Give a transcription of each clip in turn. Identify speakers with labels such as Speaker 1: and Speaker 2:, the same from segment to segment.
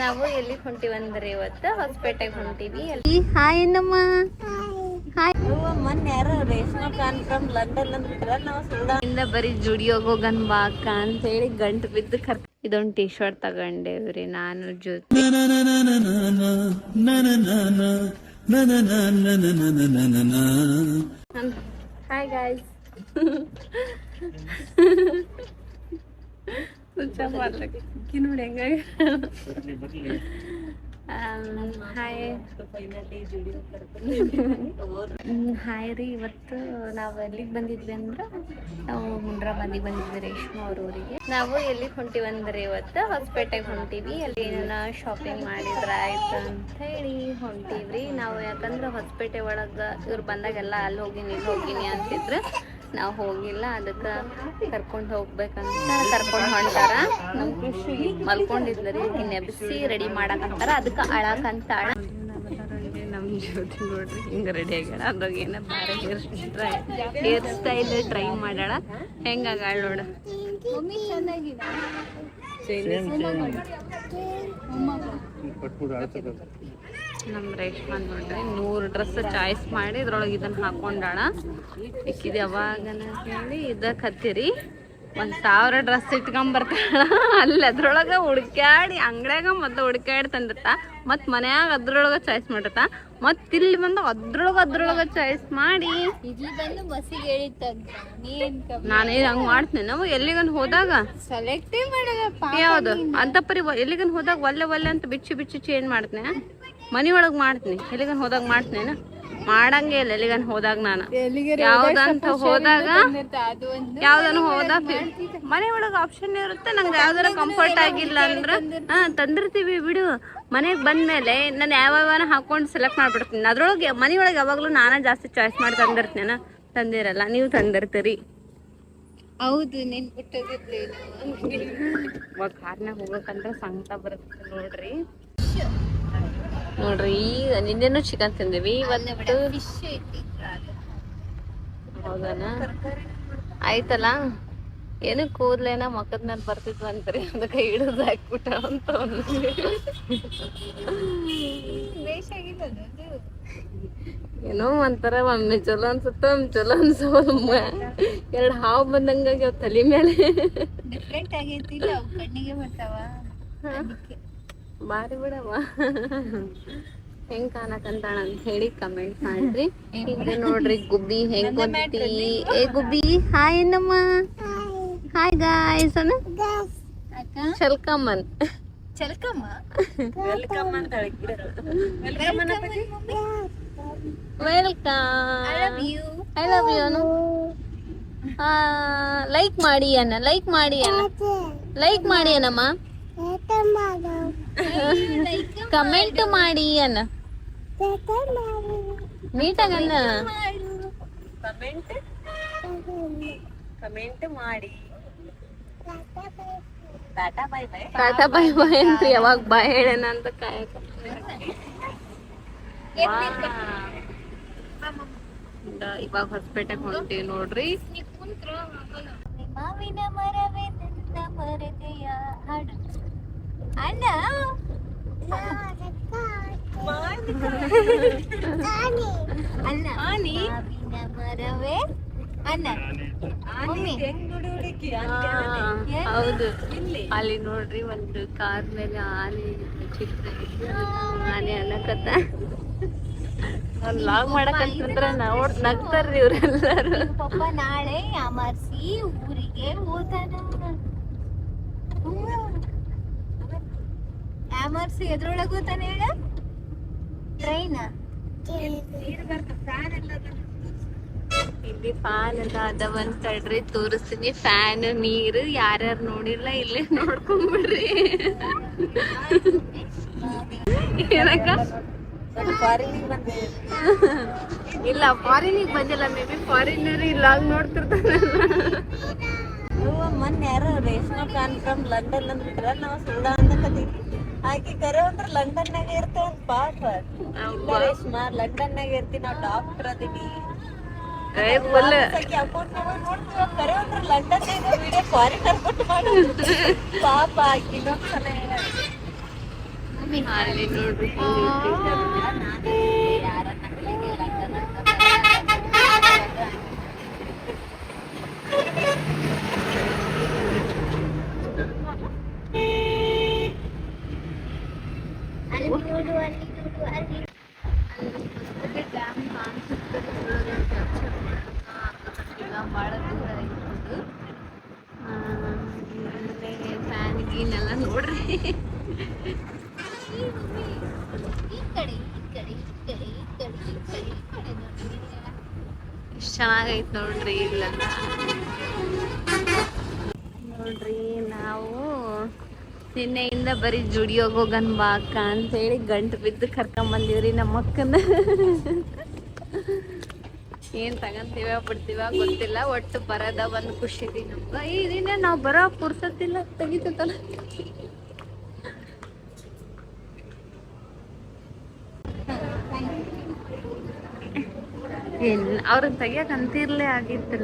Speaker 1: ನಾವು ಎಲ್ಲಿಗೆ ಹೊಂಟಿವಂದ್ರೆ ಇವತ್ತು ಹೊಸಪೇಟೆಗೆ ಹೊಂಟಿವಿ. ಹಾಯ್ ನಮ್ಮ ಹಾಯ್. ಮೊನ್ನೆ ಯಾರು ರೇಷ್ಮಾ ಖಾನ್ ಫ್ರಮ್ ಲಂಡನ್ ಅಂದ್ಬಿಟ್ರ. ನಾವು ಸುಳ್ಳಿಂದ ಬರೀ ಜುಡಿಯೋಗ ಹೋಗನ್ ಬಾಕ ಅಂತ ಹೇಳಿ ಗಂಟು ಬಿದ್ದು ಇದೊಂದು ಟೀ ಶರ್ಟ್ ತಗೊಂಡೇವ್ರಿ ನಾನು ಜೊತೆ. Hi guys. ನೋಡಿ ಹೆಂಗ ಹಾಯ್ ರೀ. ಇವತ್ತು ನಾವು ಎಲ್ಲಿಗೆ ಬಂದಿದ್ವಿ ಅಂದ್ರೆ ನಾವು ಮುಂಡ್ರಾ ಮಂದಿಗೆ ಬಂದಿದ್ವಿ ರೇಷ್ಮಾ ಅವ್ರ ಊರಿಗೆ. ನಾವು ಎಲ್ಲಿಗೆ ಹೊಂಟಿವಂದ್ರೆ ಇವತ್ತು ಹೊಸಪೇಟೆಗೆ ಹೊಂಟಿವಿ. ಅಲ್ಲಿ ಏನಾರ ಶಾಪಿಂಗ್ ಮಾಡಿದ್ರ ಆಯ್ತು ಅಂತ ಹೇಳಿ ಹೊಂಟಿವ್ರಿ ನಾವು. ಯಾಕಂದ್ರೆ ಹೊಸಪೇಟೆ ಒಳಗೆ ಇವ್ರು ಬಂದಾಗೆಲ್ಲ ಅಲ್ಲಿ ಹೋಗಿನಿ ಇಲ್ಲಿ ಹೋಗಿನಿ ಅಂತಿದ್ರು. ನಾವು ಹೋಗಿಲ್ಲ, ಅದಕ್ಕೆ ಕರ್ಕೊಂಡು ಹೋಗ್ಬೇಕಂತ ಕರ್ಕೊಂಡು ಹೊಂಟಾರ. ನಮ್ಮ ಖುಷಿ ಮಲ್ಕೊಂಡಿದ್ಲರಿ, ನೆಬ್ಸಿ ರೆಡಿ ಮಾಡಕಂತಾರ. ಅದಕ್ಕೆ ಅಳಕಂತ ನಮ್ಮ ಜೊತೆ ನೋಡ್ರಿ ಹಿಂಗೆ ರೆಡಿ ಆಗ್ಯಾಳ. ಅದ್ರಾಗ ಏನೋ ಬೇರೆ ಹೇರ್ ಸ್ಟೈಲ್ ಟ್ರೈ ಮಾಡ್ಯಾಳ. ಹೆಂಗಾಗ ನೋಡ ನಮ್ಮ ರೇಷ್ಮಾ ನೋಡ್ರಿ 100 ಡ್ರೆಸ್ ಚಾಯ್ಸ್ ಮಾಡಿ ಇದ್ರೊಳಗೆ ಇದನ್ನ ಹಾಕೊಂಡಾಳ. ಇಕ್ಕಿದ್ ಯಾವಾಗನ ಹೇಳಿ ಇದಕ್ಕೆ ಹತ್ತಿರಿ 1000 ಡ್ರೆಸ್ ಇಟ್ಕೊಂಬರ್ತಾಳ. ಅಲ್ಲಿ ಅದ್ರೊಳಗೆ ಹುಡ್ಕ್ಯಾಡಿ ಅಂಗಡ್ಯಾಗ ಮೊದಲು ಹುಡ್ಕ್ಯಾಡಿ ತಂದಿರ್ತಾ, ಮತ್ತು ಮನ್ಯಾಗ ಅದ್ರೊಳಗೆ ಚಾಯ್ಸ್ ಮಾಡಿರ್ತಾ, ಮತ್ತು ಇಲ್ಲಿ ಬಂದು ಅದ್ರೊಳಗೆ ಚಾಯ್ಸ್ ಮಾಡಿ ನಾನೇ ಹಂಗೆ ಮಾಡ್ತೀನಿ. ನಾವು ಎಲ್ಲಿಗನ್ ಹೋದಾಗ ಸೆಲೆಕ್ಟೇ ಮಾಡೋದಪ್ಪ. ಯಾವುದು ಅಂತ ಪರಿ ಎಲ್ಲಿಗನ್ ಹೋದಾಗ ಒಲ್ಲೆ ಅಂತ ಬಿಚ್ಚಿ ಚೇಂಜ್ ಮಾಡ್ತೀನಿ. ಮನಿ ಒಳಗೆ ಮಾಡ್ತೀನಿ, ಎಲ್ಲಿಗನ್ ಹೋದಾಗ ಮಾಡ್ತೀನಿ. ಮಾಡಂಗೆ ಇಲ್ಲ ಎಲ್ಲಿಗನ್ ಹೋದಾಗ ನಾನು ಯಾವ್ದಂತ ಹೋದಾಗ ಮನೆ ಒಳಗೆ ಆಪ್ಷನ್ ಇರುತ್ತೆ. ನಂಗೆ ಯಾವ್ದಾರ ಕಂಫರ್ಟ್ ಆಗಿಲ್ಲ ಅಂದ್ರೆ ತಂದಿರ್ತೀವಿ ಬಿಡು. ಮನೆಗೆ ಬಂದ್ಮೇಲೆ ನಾನು ಯಾವ್ಯಾವ ಹಾಕೊಂಡು ಸೆಲೆಕ್ಟ್ ಮಾಡ್ಬಿಡ್ತೀನಿ. ಅದ್ರೊಳಗೆ ಮನೆ ಒಳಗೆ ಯಾವಾಗಲೂ ನಾನೇ ಜಾಸ್ತಿ ಚಾಯ್ಸ್ ಮಾಡಿ ತಂದಿರ್ತೀನಿ. ತಂದಿರಲ್ಲ, ನೀವು ತಂದಿರ್ತೀರಿ. ಹೌದು, ಇವಾಗ ಕಾರ್ನಾಗ ಹೋಗ್ಬೇಕಂದ್ರೆ ಸಂಕಟ ಬರುತ್ತೆ ನೋಡ್ರಿ. ಈಗ ನಿನ್ನೆನೂ ಚಿಕನ್ ತಿಂದಿವಿ, ಇವತ್ತು ಹೌದನ ಆಯ್ತಲ್ಲ. ಏನು ಕೂದ್ಲೇನ ಮಕ್ಕದ ಮೇಲೆ ಬರ್ತಿದ್ವು ಅಂತಾರೆ, ಅದಕ್ಕೆ ಹಿಡಿದು ಹಾಕ್ಬಿಟ್ಟ ಅಂತ ಏನೋ ಒಂಥರ ಒಮ್ಮೆ ಚಲೋ ಅನ್ಸುತ್ತ, ಒಮ್ಮೆ ಚಲೋ ಅನ್ಸೋಮ್ಮ. 2 ಹಾವು ಬಂದಂಗಾಗಿ ಅವ್ ತಲೆ ಮೇಲೆ ಡಿಫ್ರೆಂಟ್ ಆಗೈತಿ. ಕಣ್ಣಿಗೆ ಬರ್ತಾವ ಬಾರಿ ಬಿಡವ. ಹೆಂಗ್ ಕಾಣಕಂತಾಳ ಅಂತ ಹೇಳಿ ಕಮೆಂಟ್ ಮಾಡ್ರಿ. ಈಗ ನೋಡ್ರಿ ಗುಬ್ಬಿ ಹೆಂಗ್ ಬಂತಿ. ಏ ಗುಬ್ಬಿ ಹಾಯ್ ನಮ್ಮ ಹಾಯ್ ಗಾಯ್ಸ್ ಅನ್ನ ಚಲ್ಕಮ್ಮನ್ welcome I love you Anu. Like ಮಾಡಿ ಅನ್ನಮ್ಮ, ಕಮೆಂಟ್ ಮಾಡಿ ಅನ್ನ, ನೀಟಾಗನ್ನ ಕಮೆಂಟ್ ಮಾಡಿ. ಟಾಟಾ ಬೈ ಬೈ ಅಂತ ಯಾವಾಗ ಬಾಯ್ ಹೇಳೋಣ ಅಂತ ಕಾಯಕ. ಇವಾಗ ಹೊಸಪೇಟೆಗೆ ಹೊಂಟೀವಿ ನೋಡ್ರಿ. ಮಾವಿನ ಮರವೇ ನನ್ನ ಮರೆತೆಯ ಹಾಡು ಅಣ್ಣ. ಮರವೇ ಅಣ್ಣ. ಹೌದು, ಅಲ್ಲಿ ನೋಡ್ರಿ ಒಂದು ಕಾರ್ ಮೇಲೆ ಆನೆ ಚಿತ್ರ ಆನೆ ಅನ್ನಕತ್ತ. ಲಾಗ್ ಮಾಡಕಂತಂದ್ರ ನಗ್ತಾರ್ರಿ ಇವ್ರೆಲ್ಲರೂ. ಪಪ್ಪ ನಾಳೆ ಯಾಮರ್ಸಿ ಊರಿಗೆ ಹೋದಾನ. ಯಾಮರ್ಸಿ ಎದ್ರೊಳಗೆ ಹೋತಾನೆ ಹೇಳ. ಟ್ರೈನ್ ಇಲ್ಲಿ ಫ್ಯಾನ್ ಎಲ್ಲ ಅದಾವಂತ ತಡ್ರಿ ತೋರಿಸ್ತೀನಿ. ಫ್ಯಾನ್ ನೀರು ಯಾರ್ಯಾರು ನೋಡಿಲ್ಲ ಇಲ್ಲೇ ನೋಡ್ಕೊಂಡ್ಬಿಡ್ರಿ. ಏನಕ್ಕ ಇಲ್ಲ ಫಾರಿನಿಗೆ ಬಂದಿಲ್ಲ, ಮೇ ಬಿ ಫಾರಿನರ್ ಇಲ್ಲ ನೋಡ್ತಿರ್ತಾರಲ್ಲ. ಮೊನ್ನೆ ಯಾರು ರೇಷ್ಮಾ ಖಾನ್ ಫ್ರಮ್ ಲಂಡನ್ ಅಂದ್ಬಿಟ್ರ. ನಾವು ಸುಳ್ಳ ಅನ್ನಕತ್ತೀವಿ. ಆಕಿ ಕರೆ ಅಂದ್ರೆ ಲಂಡನ್ನಾಗ ಇರ್ತೇವ ಪಾಪ. ರೇಷ್ಮಾ ಲಂಡನ್ನಾಗ ಇರ್ತೀವಿ, ನಾವು ಡಾಕ್ಟರ್ ಅದೀವಿ. ಕರೆ ಅಂದ್ರೆ ಲಂಡನ್ನಾಗ ವಿಡಿಯೋ ಫಾರಿನರ್ ಕೊಟ್ಟು ಮಾಡ ಪಾಪ. ಆಕಿ ಅಲ್ಲಿ ನೋಡ್ರಿ ಡ್ಯಾಮ್ ಕಾಣಿಸುತ್ತೆ ಭಾಳ ದೂರ ಐತೆ ಫ್ಯಾನ್ ಗೀನೆಲ್ಲ ನೋಡ್ರಿ ಎಷ್ಟು ಚೆನ್ನಾಗೈತೆ ನೋಡ್ರಿ ಇಲ್ಲೆಲ್ಲ ನೋಡ್ರಿ ನಾವು ನಿನ್ನೆಯಿಂದ ಬರೀ ಜುಡಿಯೋಗ ಹೋಗನ್ ಬಾ ಅಕ್ಕ ಅಂತೇಳಿ ಗಂಟು ಬಿದ್ದು ಕರ್ಕೊಂಬಂದಿವ್ರಿ ನಮ್ಮ ಅಕ್ಕನ ಏನ್ ತಗಂತೀವ ಬಿಡ್ತೀವ ಗೊತ್ತಿಲ್ಲ ಒಟ್ಟು ಬರದ ಒಂದು ಖುಷಿ ಇದೆ ನಮ್ಗ ಇದನ್ನ ನಾವು ಬರೋ ಪುರ್ಸತ್ತಿಲ್ಲ ತೆಗಿತಲ್ಲ ಏನ್ ಅವ್ರನ್ನ ತೆಗಿಯಕ್ ಅಂತಿರ್ಲೇ ಆಗಿತ್ತು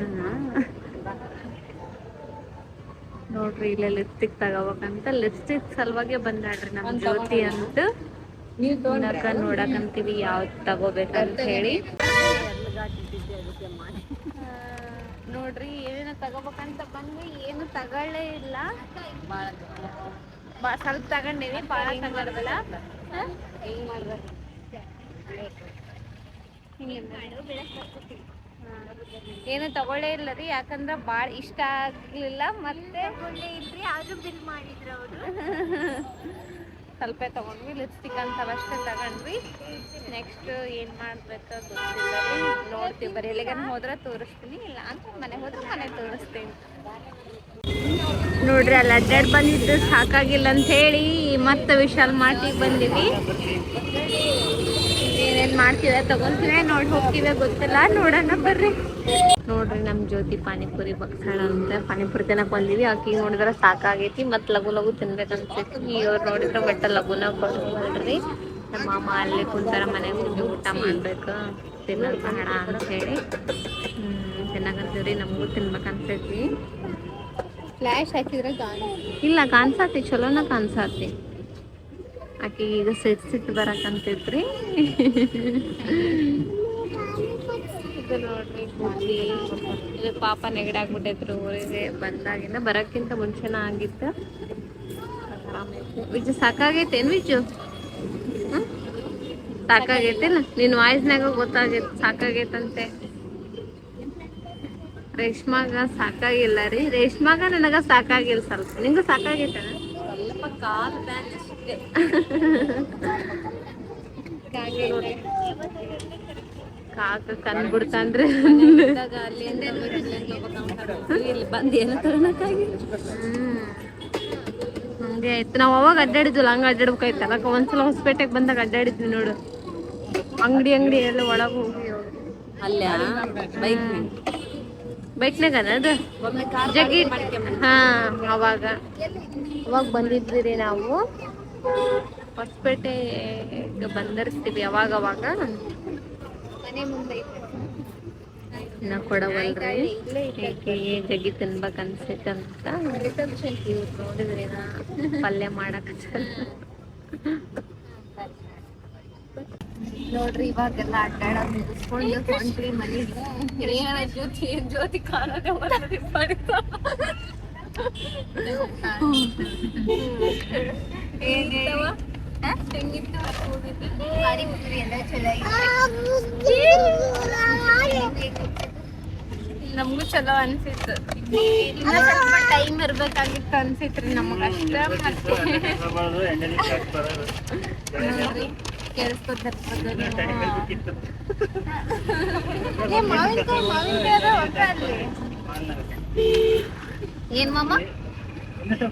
Speaker 1: ನೋಡ್ರಿ ಇಲ್ಲೇ ಲಿಪ್ಸ್ಟಿಕ್ ತಗೋಬೇಕಂತ ಲಿಪ್ಸ್ಟಿಕ್ ಸಲುವಾಗಿ ಬಂದಾಡ್ರಿ ನಮ್ ಜ್ಯೋತಿ ಅಂತ ನೋಡಕಂತೀವಿ ಯಾವ್ದು ತಗೋಬೇಕಂತ ಹೇಳಿ ನೋಡ್ರಿ ಏನೇನೋ ತಗೋಬೇಕಂತ ಬಂದ್ವಿ ಏನು ತಗೊಳ್ಳೇ ಇಲ್ಲ ಸ್ವಲ್ಪ ತಗೊಂಡಿವಿ ಭಾಳ ತಗೊಳ್ದಲ್ಲ ಏನು ತಗೊಳ್ಳೇ ಇಲ್ಲ ರೀ ಯಾಕಂದ್ರೆ ಭಾಳ ಇಷ್ಟ ಆಗ್ಲಿಲ್ಲ ಮತ್ತೆ ಇದ್ರಿ ಆದ್ರೂ ಬಿಲ್ ಮಾಡಿದ್ರು ಅವರು ಸ್ವಲ್ಪ ತಗೊಂಡ್ವಿ ಲಿಪ್ಸ್ಟಿಕ್ ಅಂತವಷ್ಟೇ ತಗೊಂಡ್ವಿ ನೆಕ್ಸ್ಟ್ ಏನ್ ಮಾಡ್ಬೇಕು ಗೊತ್ತಿಲ್ಲ ರೀ ನೋಡ್ತೀವಿ ಬರೀ ಎಲ್ಲಿಗಾನ ಹೋದ್ರೆ ತೋರಿಸ್ತೀನಿ ಇಲ್ಲ ಅಂತ ಮನೆ ಹೋದ್ರೆ ಮನೆ ತೋರಿಸ್ತೀನಿ ನೋಡ್ರಿ ಅಲ್ಲಿ ಅಡ್ಡಾಡ್ ಬಂದಿದ್ದು ಸಾಕಾಗಿಲ್ಲ ಅಂತ ಹೇಳಿ ಮತ್ತೆ ವಿಶಾಲ್ ಮಾರ್ಟಿಗೆ ಬಂದಿವಿ ಏನೇನ್ ಮಾಡ್ತೀವ ತಗೊಂತೀವಿ ನೋಡಿ ಹೋಗ್ತೀವಿ ಗೊತ್ತಿಲ್ಲ ನೋಡೋಣ ಬರ್ರಿ ನೋಡ್ರಿ ನಮ್ ಜ್ಯೋತಿ ಪಾನಿಪುರಿ ಬಗ್ಸೋಣ ಅಂತ ಪಾನಿಪುರಿ ತಿನ್ನಕ್ ಬಂದಿವಿ ಆಕಿ ನೋಡಿದ್ರೆ ಸಾಕಾಗೈತಿ ಮತ್ ಲಗು ಲಗು ತಿನ್ಬೇಕನ್ಸೈತಿ ಇವ್ರು ನೋಡಿದ್ರೆ ಬಟ್ಟ ಲಗುನ ಕೊಡ್ರಿ ನಮ್ಮ ಮಾಮ ಅಲ್ಲೇ ಕುಂತಾರ ಮನೆಗೆ ಹೋಗಿ ಊಟ ಮಾಡ್ಬೇಕು ತಿನ್ನೋಣ ಅಂತ ಹೇಳಿ ತಿನ್ನಕಂತೀವ್ರಿ ನಮಗೂ ತಿನ್ಬೇಕನ್ಸೈತಿ ಫ್ಲಾಶ್ ಹಾಕಿದ್ರೆ ಇಲ್ಲ ಕಾಣ್ಸಾತಿ ಚಲೋನ ಕಾಣ್ಸಾತಿ ಆಕಿ ಈಗ ಸಿಟ್ಟು ಬರಕಂತೈತ್ರಿ ಇದು ನೋಡ್ರಿ ಖುಷಿ ಇದು ಪಾಪ ನೆಗಡಾಗ್ಬಿಟ್ಟೈತ್ರಿ ಊರಿಗೆ ಬಂದಾಗಿಂದ ಬರಕ್ಕಿಂತ ಮುಂಚೆನ ಆಗಿತ್ತು ವಿಜು ಸಾಕಾಗೈತೇನು ವಿಜು ಸಾಕಾಗೈತಿಲ್ಲ ನಿನ್ ವಾಯ್ಸ್ನಾಗ ಗೊತ್ತಾಗೈತಿ ಸಾಕಾಗೈತಂತೆ ರೇಷ್ಮಾಗ ಸಾಕಾಗಿಲ್ಲ ರೀ ರೇಷ್ಮಾಗ ನನಗ ಸಾಕಾಗಿಲ್ಲ ಸ್ವಲ್ಪ ನಿಂಗೂ ಸಾಕಾಗೈತ ಸ್ವಲ್ಪ ಕಾಲು ಕಾಕ ಕಂಡ್ಬಿಡ್ತಾನ್ರಿ ಇಲ್ಲಿ ಬಂದು ಏನು ತಗೊಳಕ್ಕಾಗಿಲ್ಲ ಹಂಗೆ ಆಯ್ತು ನಾವ್ ಅವಾಗ ಅಡ್ಡಾಡಿದ್ವಲ್ಲ ಹಂಗ ಅಡ್ಡಾಡ್ಬೇಕಾಯ್ತಲ್ಲ ಒಂದ್ಸಲ ಹೊಸಪೇಟೆಗೆ ಬಂದಾಗ ಅಡ್ಡಾಡಿದ್ವಿ ನೋಡು ಅಂಗಡಿ ಎಲ್ಲ ಒಳಗೆ ಹೋಗಿ ಅಲ್ಲ ಬೈಕ್ನಾಗ ಅದು ಜಗ್ಗಿ ಹಾ ಅವಾಗ ಬಂದಿದ್ವಿ ರೀ ನಾವು ಹೊಸಪೇಟೆಗೆ ಬಂದಿರ್ತೀವಿ ಅವಾಗ ಮನೆ ಮುಂದೆ ಇನ್ನ ಕೊಡವಲ್ರಿ ಏಕೆ ಜಗ್ಗಿ ತಿನ್ಬೇಕ ಅನ್ಸೈತೆ ಅಂತ ಇವ್ರು ನೋಡಿದ್ರಿ ನಾ ಪಲ್ಯ ಮಾಡಕ್ ನೋಡ್ರಿ ಇವಾಗೆಲ್ಲ ಅಡ್ಡಾಡೋದು ಮುಗಿಸ್ಕೊಂಡು ಹೊಂಟ್ರಿ ಮನೆಗೆ ಜ್ಯೋತಿ ಕಾಣೋದೇ ನಮಗೂ ಚಲೋ ಅನ್ಸಿತ್ತು ಸ್ವಲ್ಪ ಟೈಮ್ ಇರ್ಬೇಕಾಗಿತ್ತು ಅನ್ಸಿತ್ರಿ ನಮಗ ಅಷ್ಟ ನೋಡ್ರಿ ಏನ್ ಮಾಮ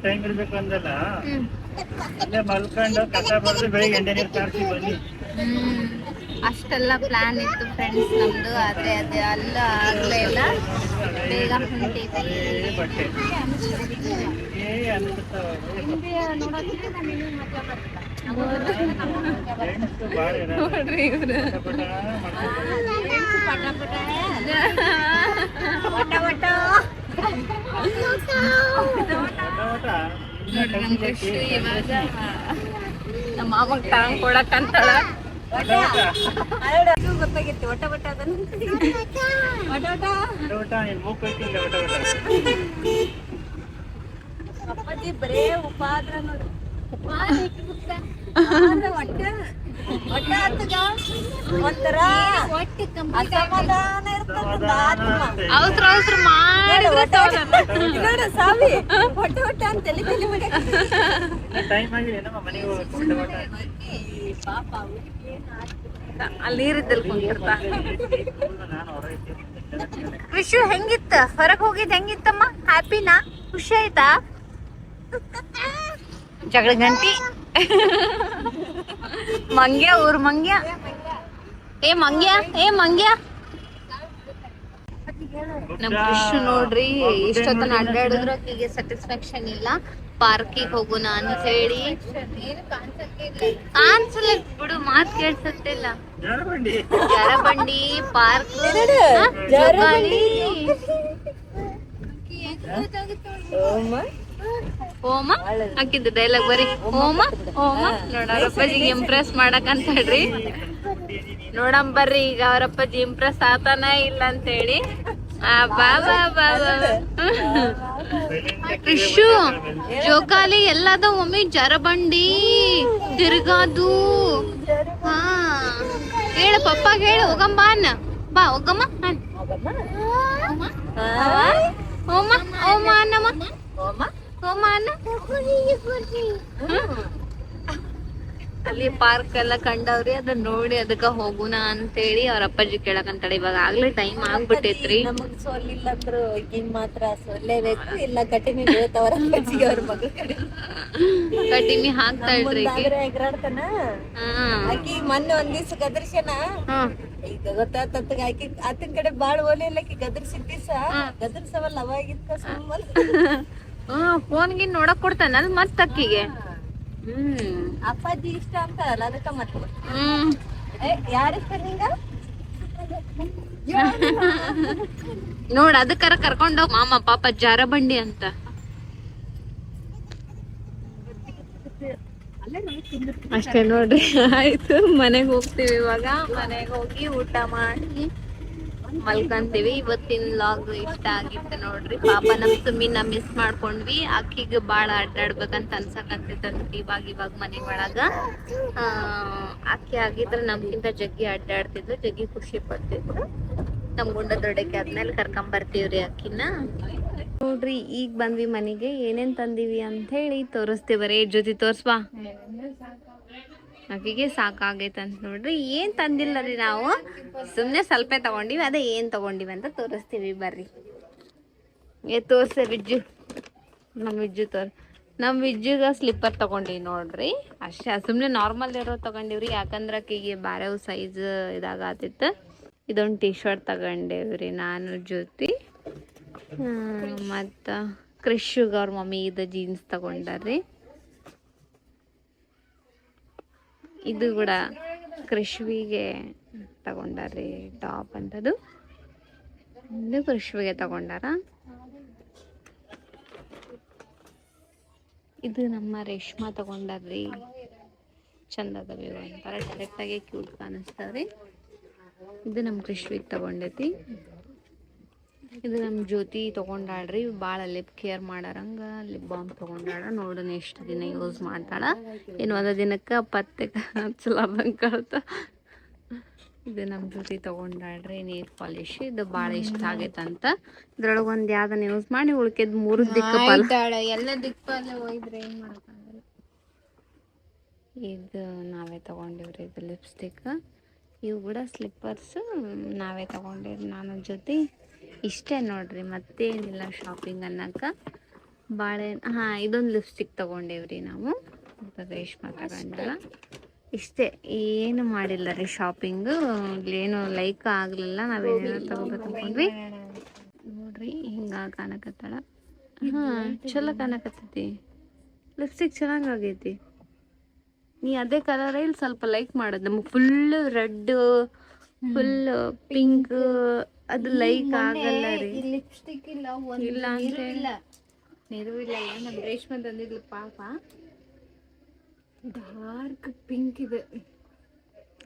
Speaker 2: ಟೈಮ್ ಇರ್ಬೇಕು ಅಂದಲ್ಲ ಮಲ್ಕೊಂಡು ಕಸ ಬರ್ದು ಬೆಳಿಗ್ಗೆ ಎಂಟು ನೀರು ಕಾಡ್ಸಿ ಬನ್ನಿ
Speaker 1: ಅಷ್ಟೆಲ್ಲ ಪ್ಲಾನ್ ಇತ್ತು ಫ್ರೆಂಡ್ಸ್ ನಮ್ದು ಆದ್ರೆ ಅದೇ ಅಲ್ಲ ಆಗ್ಲೇ ಇಲ್ಲ ಬೇಗ ಹೊಂಟಿದ್ವಿ
Speaker 2: ಬಟ್ಟೆ
Speaker 1: ನೋಡ್ರಿ ಇವ್ರು ನೋಡ್ರಿ ನಮ್ ಖುಷಿ ಇವಾಗ ನಮ್ಮ ಮಾಮಗ್ ತಗೊಂಡ್ ಕೊಡಕ್ ಅಂತಾಳ. ಗೊತ್ತಾಗಿತ್ತು ಒಟ ಒಟ ಅದನ್ನ ಅಪ್ಪಾಜಿ ಬರೇ ಉಪಾದ್ರ ನೋಡ್ರಿ. ಒಂಥರ ಅಸಮಾಧಾನ ಅವಸರ ಅವಸರ ಮಾಡಿ ಸಾವಿ ಹೊಟ್ಟೆ ಹೊಟ್ಟೆ ಅಂತ ತಲೆ ತಲೆ ಪಾಪ ಅಲ್ಲಿ ನೀರಿದ್ದಲ್ಲಿ ಕುಂತಿರ್ತಾ. ವಿಶು ಹೆಂಗಿತ್ತ? ಹೊರಗೆ ಹೋಗಿದ್ ಹೆಂಗಿತ್ತಮ್ಮ? ಹ್ಯಾಪಿನಾ? ಖುಷಿ ಆಯ್ತಾ? ಜಗಳ ಗಂಟಿ ಮಂಗ್ಯ ಊರ್ ಮಂಗ್ಯ. ಏ ಮಂಗ್ಯ ನಮ್ ವಿಶು ನೋಡ್ರಿ ಇಷ್ಟೊತ್ತನ ಅಡ್ಡಾಡಿದ್ರು ಆಕಿಗೆ ಸ್ಯಾಟಿಸ್ಫ್ಯಾಕ್ಷನ್ ಇಲ್ಲ. ಪಾರ್ಕಿಗೆ ಹೋಗೋಣ ಅಂತ ಹೇಳಿ ಕಾಣಿಸಲ್ಲ ಬಿಡು, ಮಾತ್ ಕೇಳ್ಸತ್ತಿಲ್ಲ. ಜಾರಬಂಡಿ ಪಾರ್ಕ್ ಓಮ ಹಾಕಿದ್ದು ಡೈಲಾಗ್ ಬರೀ ಓಮ ನೋಡಪ್ಪಾಜಿಗೆ ಇಂಪ್ರೆಸ್ ಮಾಡಕ್ ಅಂತ ಹೇಳ್ರಿ. ನೋಡಂಬರ್ರಿ ಈಗ ಅವರಪ್ಪಾಜಿ ಇಂಪ್ರೆಸ್ ಆತಾನ ಇಲ್ಲ ಅಂತ ಹೇಳಿ. ಕೃಷು ಜೋಕಾಲಿ ಎಲ್ಲದ ಒಮ್ಮೆ ಜರಬಂಡಿ ತಿರ್ಗಾದು. ಹಾ ಹೇಳು ಪಪ್ಪ ಹೇಳು ಹೋಗಮ್ಮ ಅನ್ನ ಬಾ ಹೋಗಮ್ಮ ಓಮ ಓಮ ಅನ್ನಮ್ಮ ಓಮ ಅನ್ನ. ಅಲ್ಲಿ ಪಾರ್ಕ್ ಎಲ್ಲ ಕಂಡವ್ರಿ, ಅದನ್ನ ನೋಡಿ ಅದಕ್ಕ ಹೋಗುಣ ಅಂತೇಳಿ ಅವ್ರ ಅಪ್ಪಾಜಿ ಕೇಳಕಂತಾಳೆ. ಇವಾಗ ಆಗ್ಲೇ ಟೈಮ್ ಆಗ್ಬಿಟ್ಟೈತ್ರಿ.
Speaker 3: ನಮಗ್ ಸೋಲಿಲ್ಲ ಅಂದ್ರು ಈಗಿನ್ ಮಾತ್ರ ಸೋಲೇಬೇಕು, ಇಲ್ಲ ಕಟಿಮಿ ಬೀಳ್ತಾವ್ರ ಅಪ್ಪಾಜಿಗೆ ಅವ್ರ ಮಗ
Speaker 1: ಕಟಿಮಿ ಹಾಕ್ತಾ ಇದ್ರಿ
Speaker 3: ಎಗರಾಡ್ತಾನ. ಆಕಿ ಮೊನ್ನೆ ಒಂದ್ ದಿವ್ಸ ಗದರ್ಶನ ಈಗ ಗೊತ್ತಾತತ್ಗ ಆಕಿ ಆತನ ಕಡೆ ಬಾಳ್ ಓಲಿ ಇಲ್ಲ. ಆಕಿ ಗದರ್ಸಿದ ದಿವ್ಸ ಗದರ್ಸವಲ್ಲ ಅವಾಗಿತ್ತ ಸುಮ್ಮಲ್
Speaker 1: ಫೋನ್ಗೆ ನೋಡಕ್ ಕೊಡ್ತಾನ ಮತ್ ಅಕ್ಕಿಗೆ.
Speaker 3: ಅಪ್ಪಾಜಿ ಇಷ್ಟ ಅಂತಾರಲ್ಲ ಅದಕ್ಕ ಮತ್ತೆ ಯಾರಿಷ್ಟ ನಿಂಗ
Speaker 1: ನೋಡ್ ಅದಕ್ಕಾರ ಕರ್ಕೊಂಡೋಗ್ ಮಾಮ ಪಾಪ ಜಾರಬಂಡಿ ಅಂತ. ಅಷ್ಟೇ ನೋಡ್ರಿ. ಆಯ್ತು ಮನೆಗ್ ಹೋಗ್ತೀವಿ ಇವಾಗ. ಮನೆಗ್ ಹೋಗಿ ಊಟ ಮಾಡಿ ಮಲ್ಕಂತೀವಿ. ಇವತ್ತಿನ ಲಾಗ್ ಇಷ್ಟ ಆಗಿತ್ತು ನೋಡ್ರಿ. ಪಾಪ ನಮ್ ಸುಮ್ಮಿನ ಮಿಸ್ ಮಾಡ್ಕೊಂಡ್ವಿ. ಆಕಿಗೆ ಬಾಳ ಅಡ್ಡಾಡ್ಬೇಕಂತ ಅನ್ಸಕಂತಿತ್ತು ಇವಾಗ ಮನೆ ಒಳಗ. ಆಕಿ ಆಗಿದ್ರೆ ನಮ್ಗಿಂತ ಜಗ್ಗಿ ಅಡ್ಡಾಡ್ತಿದ್ಲು, ಜಗ್ಗಿ ಖುಷಿ ಪಡ್ತಿದ್ರು. ನಮ್ ಗುಂಡ ದೊಡ್ಡಕ್ಕೆ ಆದ್ಮೇಲೆ ಕರ್ಕೊಂಬರ್ತೀವ್ರಿ ಆಕಿನ. ನೋಡ್ರಿ ಈಗ ಬಂದ್ವಿ ಮನೆಗೆ. ಏನೇನ್ ತಂದಿವಿ ಅಂತ ಹೇಳಿ ತೋರಿಸ್ತೀವ್ರಿ. ಜೊತೆ ತೋರ್ಸ್ಬಾ. ಆಕಿಗೆ ಸಾಕಾಗೈತಂತ ನೋಡ್ರಿ. ಏನ್ ತಂದಿಲ್ಲ ರೀ ನಾವು, ಸುಮ್ನೆ ಸ್ವಲ್ಪ ತಗೊಂಡಿವಿ. ಅದೇ ಏನ್ ತಗೊಂಡಿವಿ ಅಂತ ತೋರಿಸ್ತೀವಿ ಬರ್ರಿ. ತೋರ್ಸೆ ವಿಜ್ಜು, ನಮ್ ವಿಜ್ಜುಗ ಸ್ಲಿಪ್ಪರ್ ತಗೊಂಡಿವಿ ನೋಡ್ರಿ. ಅಷ್ಟೇ, ಸುಮ್ನೆ ನಾರ್ಮಲ್ ಇರೋ ತಗೊಂಡಿವ್ರಿ. ಯಾಕಂದ್ರ ಆಕಿಗೆ ಬಾರೆ ಸೈಜ್ ಇದಾಗತ್ತಿತ್ತು. ಇದೊಂದು ಟೀ ಶರ್ಟ್ ತಗೊಂಡೇವ್ರಿ ನಾನು ಜ್ಯೋತಿ. ಮತ್ತ ಕ್ರಿಶುಗ ಅವ್ರ ಮಮ್ಮಿ ಇದು ಜೀನ್ಸ್ ತಗೊಂಡಾರ್ರಿ. ಇದು ಕೂಡ ಕೃಷ್ವಿಗೆ ತಗೊಂಡಾರ್ರಿ ಟಾಪ್ ಅಂತದು. ಇದು ಕೃಷ್ವಿಗೆ ತಗೊಂಡಾರ. ಇದು ನಮ್ಮ ರೇಷ್ಮಾ ತಗೊಂಡಾರ್ರಿ. ಚಂದ ಅದಾವ ಒಂಥರ ಡೈರೆಕ್ಟ್ ಆಗಿ ಕ್ಯೂಟ್ ಕಾಣಿಸ್ತಾವ್ರಿ. ಇದು ನಮ್ಮ ಕೃಷ್ವಿಗೆ ತಗೊಂಡೈತಿ. ಇದು ನಮ್ಮ ಜ್ಯೋತಿ ತಗೊಂಡಾಳ್ರಿ. ಭಾಳ ಲಿಪ್ ಕೇರ್ ಮಾಡಾರಂಗ ಲಿಪ್ ಬಾಮ್ ತಗೊಂಡಾಳ. ನೋಡೋಣ ಎಷ್ಟು ದಿನ ಯೂಸ್ ಮಾಡ್ತಾಳ. ಏನು ಒಂದ ದಿನಕ್ಕೆ ಪತ್ತೆ ಹಚ್ಚಲಾರ್ದಂಗೆ ಕಳ್ತ. ಇದು ನಮ್ಮ ಜ್ಯೋತಿ ತಗೊಂಡಾಳ್ರಿ ನೀರ್ ಪಾಲಿಶ್. ಇದು ಭಾಳ ಇಷ್ಟ ಆಗೈತಂತ. ಇದ್ರೊಳಗೆ ಒಂದು ಯಾವ್ದನ್ನ ಯೂಸ್ ಮಾಡಿ ಉಳ್ಕೆದ್ 3 ದಿಕ್ಕಪಾಲ ಎಲ್ಲ ದಿಕ್ಕಪಾಲ ಹೋಯ್ದ್ರೆ ಏನ್ ಮಾಡಕ್ಕಾಗಲ್ಲ. ಇದು ನಾವೇ ತಗೊಂಡಿವ್ರಿ. ಇದು ಲಿಪ್ಸ್ಟಿಕ್. ಇವು ಕೂಡ ಸ್ಲಿಪ್ಪರ್ಸ್ ನಾವೇ ತಗೊಂಡಿವ್ರಿ ನಾನು ಜೊತೆ. ಇಷ್ಟೇ ನೋಡ್ರಿ, ಮತ್ತೇನಿಲ್ಲ ಶಾಪಿಂಗ್ ಅನ್ನಕ. ಇದೊಂದು ಲಿಪ್ಸ್ಟಿಕ್ ತಗೊಂಡೇವ್ರಿ ನಾವು. ರೇಷ್ಮಾ ತಗೊಂಡಲ್ಲ. ಇಷ್ಟೇ, ಏನು ಮಾಡಿಲ್ಲ ರೀ ಶಾಪಿಂಗು. ಏನು ಲೈಕ್ ಆಗಲಿಲ್ಲ. ನಾವೇನೇನೋ ತಗೋಬೇಕು ಅನ್ಕೊಂಡ್ವಿ ನೋಡ್ರಿ. ಹಿಂಗ ಕಾಣಕತ್ತಾಳ. ಚಲೋ ಕಾಣಕತ್ತೈತಿ. ಲಿಪ್ಸ್ಟಿಕ್ ಚೆನ್ನಾಗೈತಿ. ನೀ ಅದೇ ಕಲರ್ ಇಲ್ಲಿ ಸ್ವಲ್ಪ ಲೈಕ್ ಮಾಡೋದು. ನಮಗೆ ಫುಲ್ ರೆಡ್, ಫುಲ್ ಪಿಂಕ್ ಅದು ಲೈಕ್ ಆಗಲ್ಲ ರೀ.
Speaker 3: ಲಿಪ್ಸ್ಟಿಕ್ ಇಲ್ಲ
Speaker 1: ಅಂತ ಹೇಳಿ ನೀರು ಇಲ್ಲ. ನಮ್ಮ ರೇಷ್ಮೆ ತಂದಿದ್ಲು ಪಾಪ. ಡಾರ್ಕ್ ಪಿಂಕ್ ಇದೆ.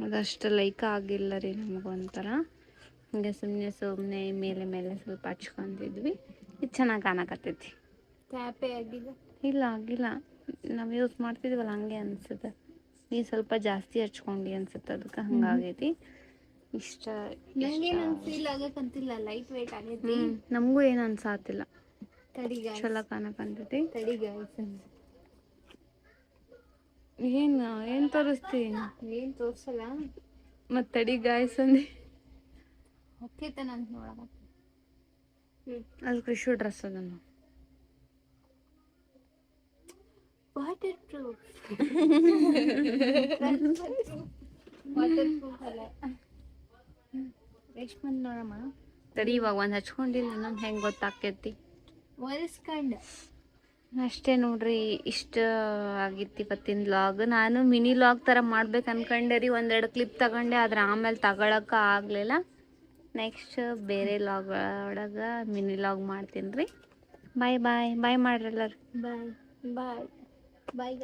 Speaker 1: ಅದಷ್ಟು ಲೈಕ್ ಆಗಿಲ್ಲ ರೀ ನಮಗೊಂಥರ. ಹಂಗೆ ಸುಮ್ಮನೆ ಮೇಲೆ ಮೇಲೆ ಸ್ವಲ್ಪ ಹಚ್ಕೊಂಡಿದ್ವಿ. ಇದು ಚೆನ್ನಾಗಿ ಕಾಣಕತ್ತೈತಿ. ಟ್ಯಾಪೇ ಆಗಿಲ್ಲ. ಇಲ್ಲ ಆಗಿಲ್ಲ, ನಾವು ಯೂಸ್ ಮಾಡ್ತಿದ್ವಲ್ಲ ಹಂಗೆ ಅನ್ಸುತ್ತೆ. ನೀ ಸ್ವಲ್ಪ ಜಾಸ್ತಿ ಹಚ್ಕೊಂಡು ಅನ್ಸುತ್ತೆ, ಅದಕ್ಕೆ ಹಂಗಾಗೈತಿ. ಇಷ್ಟ ಫೀಲ್ ಆಗಕ್ಕಂತಿಲ್ಲ, ಲೈಟ್ ವೇಟ್ ಆಗೈತಿ. ನಮಗೂ ಏನು ಅನ್ಸಾತಿಲ್ಲ, ಚಲೋ ಕಾಣಕಂತೈತಿ. ಏನು ತೋರಿಸ್ತೀನಿ? ಏನು ತೋರಿಸಲ್ಲ ಮತ್ತೆ ತಡಿ ಗಾಯ್ಸ್ ಅಂದೆ. ಹೊಕ್ಕೈತೆ ನಂಗೆ ನೋಡಕ. ಅಲ್ಲಿ ಕೃಷಿ ಡ್ರೆಸ್ ಅದನ್ನು ವಾಟರ್ ಪ್ರೂಫ್ ಅಲ್ಲ ರೇಷ್ಮಂದ್ ನೋಡಮ್ಮ. ತಡಿ ಇವಾಗ ಒಂದು ಹಚ್ಕೊಂಡಿಲ್ಲ, ಇನ್ನೊಂದು ಹೆಂಗೆ ಗೊತ್ತಾಕೈತಿ ಒರೆಸ್ಕೊಂಡು ಅಷ್ಟೇ ನೋಡ್ರಿ. ಇಷ್ಟ ಆಗಿತ್ತು ಇವತ್ತಿನ ಲಾಗ್. ನಾನು ಮಿನಿ ಲಾಗ್ ಥರ ಮಾಡ್ಬೇಕು ಅನ್ಕೊಂಡೆ ರೀ, ಒಂದೆರಡು ಕ್ಲಿಪ್ ತಗೊಂಡೆ, ಆದ್ರೆ ಆಮೇಲೆ ತಗೊಳಕ್ಕೆ ಆಗಲಿಲ್ಲ. ನೆಕ್ಸ್ಟ್ ಬೇರೆ ಲಾಗ್ ಒಳಗೆ ಮಿನಿ ಲಾಗ್ ಮಾಡ್ತೀನಿ ರೀ. ಬಾಯ್ ಬಾಯ್ ಬಾಯ್ ಮಾಡ್ರಿ ಎಲ್ಲರು. ಬಾಯ್ ಬಾಯ್ ಬಾಯ್.